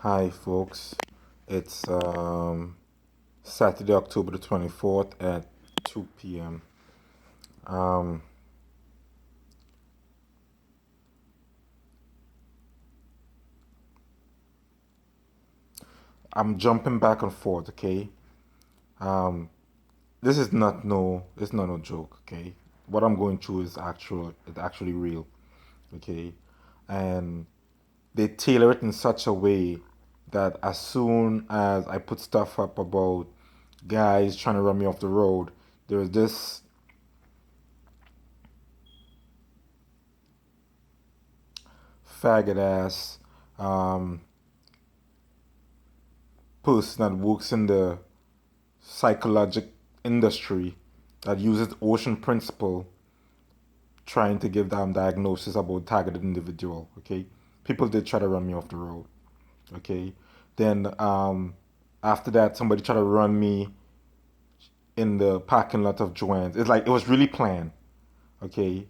Hi, folks. It's Saturday, October the 24th at 2 p.m. Um, I'm jumping back and forth, okay? Um, this is it's not no joke, okay? What I'm going through it's actually real, okay? And they tailor it in such a way that as soon as I put stuff up about guys trying to run me off the road, there's this faggot ass um, person that works in the psychologic industry that uses ocean principle trying to give them diagnosis about targeted individual. Okay, people did try to run me off the road. Okay, then after that somebody tried to run me in the parking lot of Joanne's. It's like it was really planned. Okay,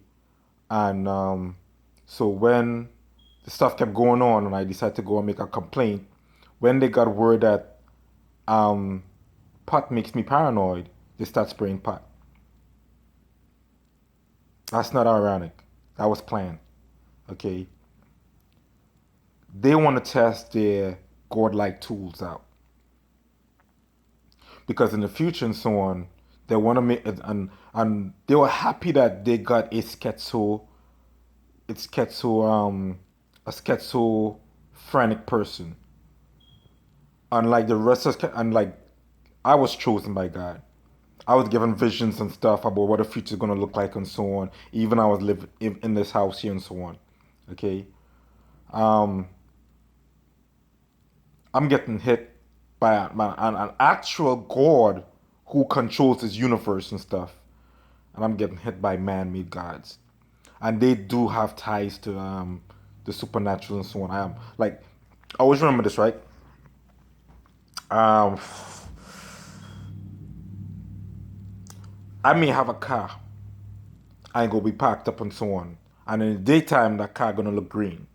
and so when the stuff kept going on and I decided to go and make a complaint, when they got word that um, pot makes me paranoid, they start spraying pot. That's not ironic. That was planned. Okay. They want to test their godlike tools out because in the future and so on, they want to make it, and they were happy that they got it's schizo a schizophrenic person. Unlike the rest of unlike I was chosen by God. I was given visions and stuff about what the future is gonna look like and so on. Even I was living in this house here and so on. Okay. Um, I'm getting hit by an actual God who controls this universe and stuff, and I'm getting hit by man-made gods, and they do have ties to the supernatural and so on. I am like, I always remember this, right? Um, I may have a car, and go be parked up and so on, and in the daytime that car gonna look green.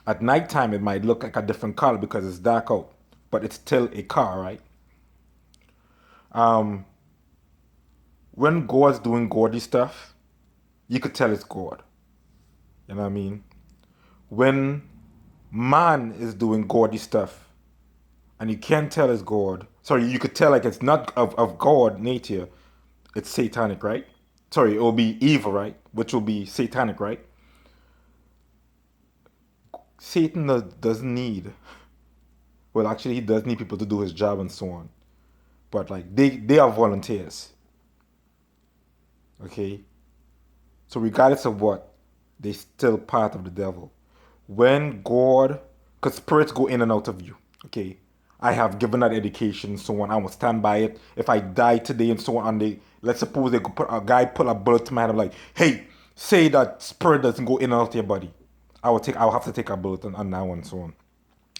At nighttime it might look like a different color because it's dark out, but it's still a car, right? Um, when God's doing gaudy stuff, you could tell it's God. You know what I mean? When man is doing gaudy stuff and you can't tell it's God, sorry, you could tell like it's not of God nature, it's satanic, right? Sorry, it will be evil, right? Which will be satanic, right? Satan doesn't need, well, actually, he does need people to do his job and so on. But like, they are volunteers, okay? So regardless of what, they still part of the devil. When God, because spirits go in and out of you, okay? I have given that education and so on. I will stand by it. If I die today and so on, and they let's suppose they could put a guy put a bullet to my head, I'm like, hey, say that spirit doesn't go in and out of your body. I will have to take a bullet on that one and so on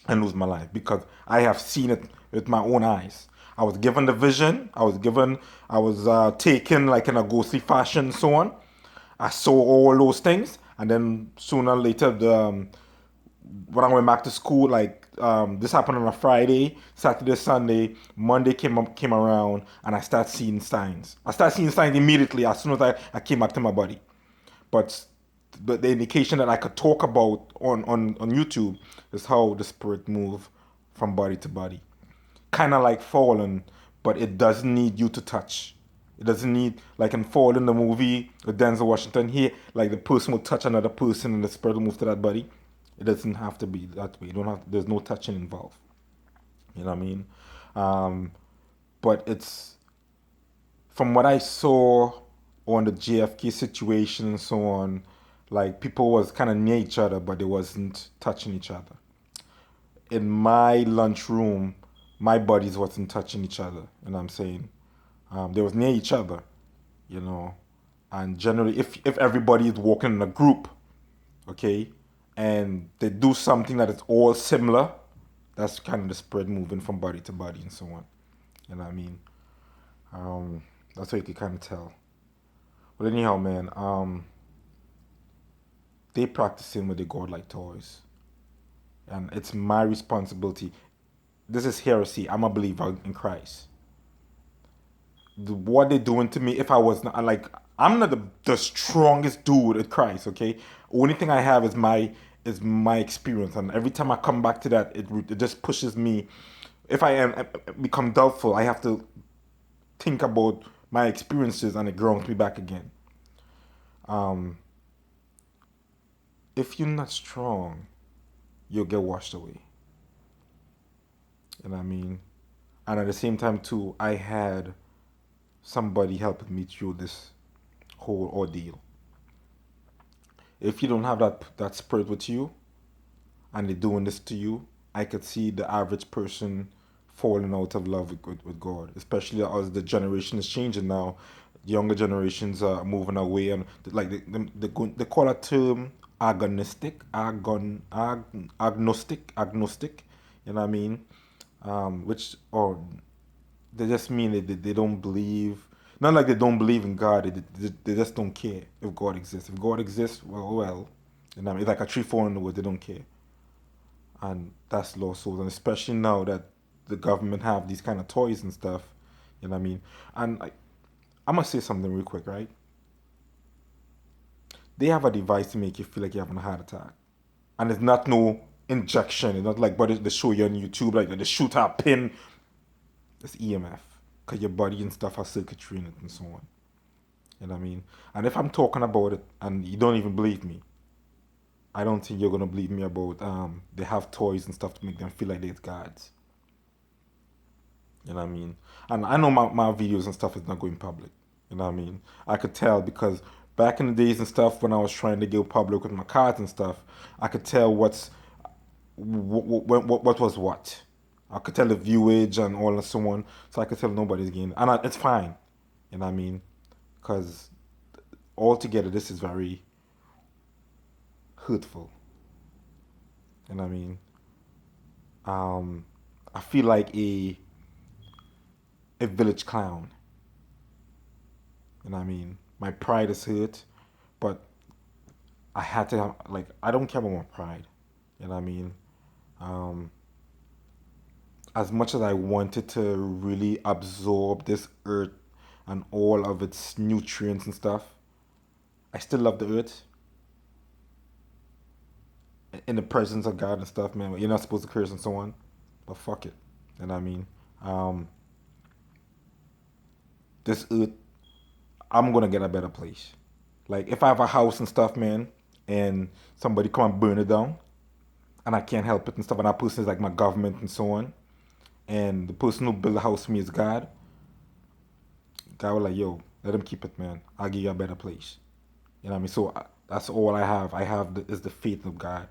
and lose my life because I have seen it with my own eyes. I was given the vision. I was taken like in a ghostly fashion and so on. I saw all those things, and then sooner or later, when I went back to school, like this happened on a Friday, Saturday, Sunday, Monday came around, and I started seeing signs. I started seeing signs immediately as soon as I came back to my body. But the indication that I could talk about on YouTube is how the spirit move from body to body. Kind of like Fallen, but it doesn't need you to touch. It doesn't need, like in Fallen, the movie with Denzel Washington, here, like the person will touch another person and the spirit will move to that body. It doesn't have to be that way. You don't have, there's no touching involved. You know what I mean? Um, but it's, from what I saw on the JFK situation and so on, like people was kind of near each other, but they wasn't touching each other. In my lunchroom, my buddies wasn't touching each other. You know what I'm saying? They was near each other, you know. And generally, if everybody is walking in a group, okay, and they do something that is all similar, that's kind of the spread moving from body to body and so on. You know what I mean? Um, that's how you can kind of tell. But anyhow, man, they practicing with the godlike toys. and it's my responsibility. This is heresy. I'm a believer in Christ. What they're doing to me, if I was not like, I'm not the strongest dude at Christ. Okay, only thing I have is my experience, and every time I come back to that, it just pushes me. If I become doubtful, I have to think about my experiences, and it grounds me back again. Um, if you're not strong, you'll get washed away. You know what I mean? And at the same time too, I had somebody helping me through this whole ordeal. If you don't have that spirit with you and they're doing this to you, I could see the average person falling out of love with God, especially as the generation is changing now. Younger generations are moving away, and like they call a term agnostic. You know what I mean? Which or they just mean they don't believe. Not like they don't believe in God. They just don't care if God exists. If God exists, well, you know what I mean? It's like a tree falling in the woods. They don't care, and that's lost souls. And especially now that the government have these kind of toys and stuff, you know what I mean? And I'm gonna say something real quick, right? They have a device to make you feel like you're having a heart attack, and it's not no injection. It's not like but they show you on YouTube like they shoot a pin. It's EMF because your body and stuff has circuitry in it and so on. You know what I mean? And if I'm talking about it and you don't even believe me, I don't think you're gonna believe me about they have toys and stuff to make them feel like they're gods. You know what I mean? And I know my videos and stuff is not going public. You know what I mean? I could tell because back in the days and stuff when I was trying to go public with my cards and stuff, I could tell what was what. I could tell the viewage and all and so on. So I could tell nobody's getting, and it's fine. You know what I mean? Because altogether this is very hurtful. You know what I mean? Um, I feel like a village clown. You know what I mean? My pride is hurt, but I had to have, like, I don't care about my pride. You know what I mean? Um, as much as I wanted to really absorb this earth and all of its nutrients and stuff, I still love the earth in the presence of God and stuff, man. You're not supposed to curse and so on, but fuck it. You know what I mean? Um, this earth, I'm gonna get a better place. Like if I have a house and stuff, man, and somebody come and burn it down, and I can't help it and stuff, and that person is like my government and so on, and the person who built the house for me is God. God was like, yo, let him keep it, man. I'll give you a better place. You know what I mean? So that's all I have. I have is the faith of God,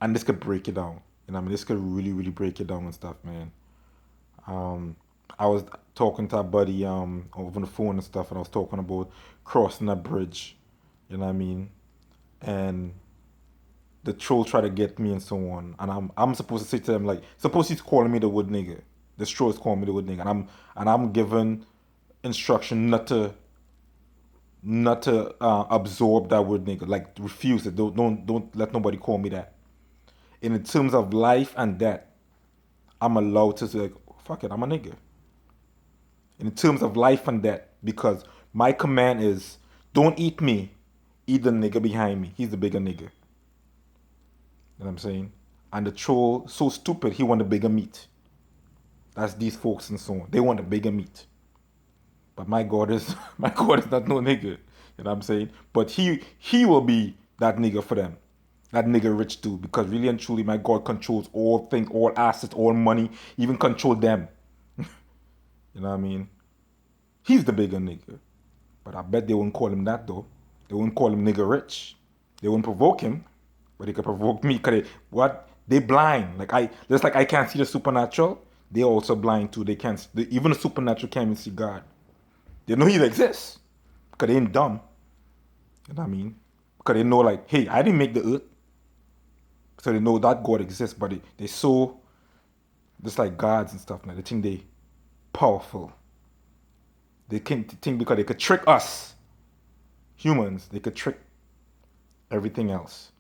and this could break it down. You know what I mean? This could really, really break it down and stuff, man. Um, I was talking to a buddy over the phone and stuff, and I was talking about crossing a bridge. You know what I mean? And the troll try to get me and so on, and I'm supposed to say to them like, suppose he's calling me the wood nigga. The troll is calling me the wood nigga, and I'm given instruction not to absorb that word nigga, like refuse it. Don't let nobody call me that. In terms of life and death, I'm allowed to say like, fuck it, I'm a nigga. In terms of life and death, because my command is don't eat me, eat the nigga behind me. He's the bigger nigga. You know what I'm saying? And the troll, so stupid, he want the bigger meat. That's these folks and so on. They want the bigger meat. But my God is my God is not no nigga. You know what I'm saying? But he will be that nigga for them. That nigga rich too. Because really and truly my God controls all things, all assets, all money, even control them. You know what I mean? He's the bigger nigga. But I bet they wouldn't call him that though. They wouldn't call him nigga rich. They wouldn't provoke him. But they could provoke me because they blind. Like just like I can't see the supernatural, they also blind too. They can't even the supernatural can't even see God. They know he exists. Because they ain't dumb. You know what I mean? Because they know like, hey, I didn't make the earth. So they know that God exists, but they so just like gods and stuff, man. They think they powerful. They can think because they could trick us humans, they could trick everything else.